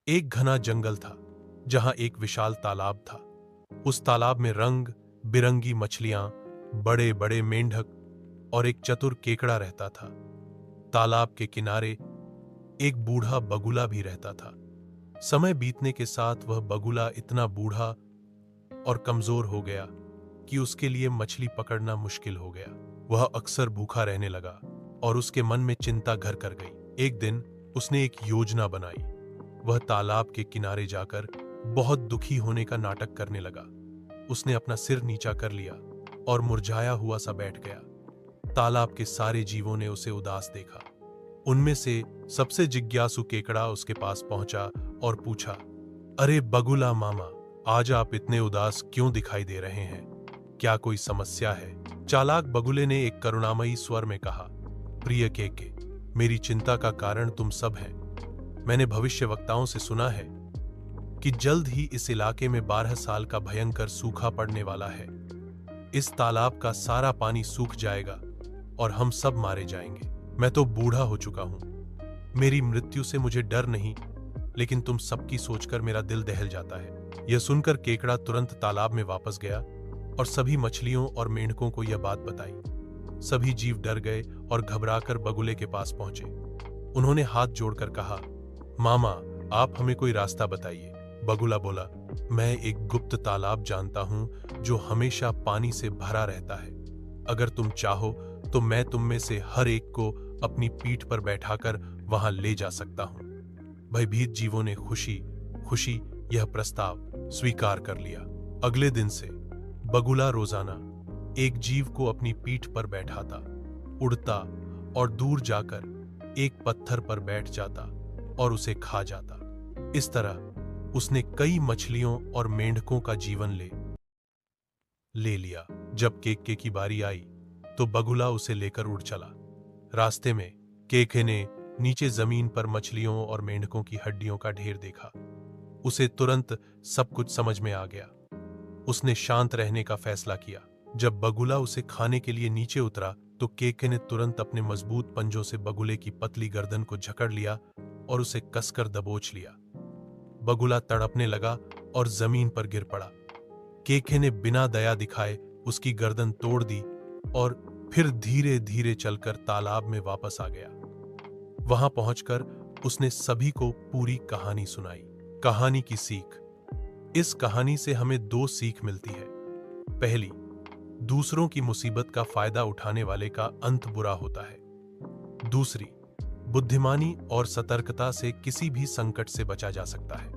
एक घना जंगल था जहां एक विशाल तालाब था। उस तालाब में रंग बिरंगी मछलियां, बड़े बड़े मेंढक और एक चतुर केकड़ा रहता था। तालाब के किनारे एक बूढ़ा बगुला भी रहता था। समय बीतने के साथ वह बगुला इतना बूढ़ा और कमजोर हो गया कि उसके लिए मछली पकड़ना मुश्किल हो गया। वह अक्सर भूखा रहने लगा और उसके मन में चिंता घर कर गई। एक दिन उसने एक योजना बनाई। वह तालाब के किनारे जाकर बहुत दुखी होने का नाटक करने लगा। उसने अपना सिर नीचा कर लिया और मुरझाया हुआ सा बैठ गया। तालाब के सारे जीवों ने उसे उदास देखा। उनमें से सबसे जिज्ञासु केकड़ा उसके पास पहुंचा और पूछा, अरे बगुला मामा, आज आप इतने उदास क्यों दिखाई दे रहे हैं? क्या कोई समस्या है? चालाक बगुले ने एक करुणामयी स्वर में कहा, प्रिय केके, मेरी चिंता का कारण तुम सब हैं। मैंने भविष्यवक्ताओं से सुना है कि जल्द ही इस इलाके में 12 साल का भयंकर सूखा पड़ने वाला है। इस तालाब का सारा पानी सूख जाएगा और हम सब मारे जाएंगे। मैं तो बूढ़ा हो चुका हूं। मेरी मृत्यु से मुझे डर नहीं, लेकिन तुम सबकी सोचकर मेरा दिल दहल जाता है। यह सुनकर केकड़ा तुरंत तालाब में वापस गया और सभी मछलियों और मेंढकों को यह बात बताई। सभी जीव डर गए और घबराकर बगुले के पास पहुंचे। उन्होंने हाथ जोड़कर कहा, मामा, आप हमें कोई रास्ता बताइए। बगुला बोला, मैं एक गुप्त तालाब जानता हूं जो हमेशा पानी से भरा रहता है। अगर तुम चाहो तो मैं तुम में से हर एक को अपनी पीठ पर बैठाकर वहां ले जा सकता हूं। भयभीत जीवों ने खुशी खुशी यह प्रस्ताव स्वीकार कर लिया। अगले दिन से बगुला रोजाना एक जीव को अपनी पीठ पर बैठाता, उड़ता और दूर जाकर एक पत्थर पर बैठ जाता और उसे खा जाता। इस तरह उसने कई मछलियों और मेंढकों का जीवन ले लिया। जब केके की बारी आई तो बगुला उसे लेकर उड़ चला। रास्ते में केके ने नीचे जमीन पर मछलियों और मेंढकों की हड्डियों का ढेर देखा। उसे तुरंत सब कुछ समझ में आ गया। उसने शांत रहने का फैसला किया। जब बगुला उसे खाने के लिए नीचे उतरा तो केके ने तुरंत अपने मजबूत पंजों से बगुले की पतली गर्दन को जकड़ लिया और उसे कसकर दबोच लिया। बगुला तड़पने लगा और जमीन पर गिर पड़ा। केके ने बिना दया दिखाए उसकी गर्दन तोड़ दी और फिर धीरे धीरे चलकर तालाब में वापस आ गया। वहां पहुंचकर उसने सभी को पूरी कहानी सुनाई। कहानी की सीख। इस कहानी से हमें 2 सीख मिलती है। पहली, दूसरों की मुसीबत का फायदा उठाने वाले का अंत बुरा होता है। दूसरी, बुद्धिमानी और सतर्कता से किसी भी संकट से बचा जा सकता है।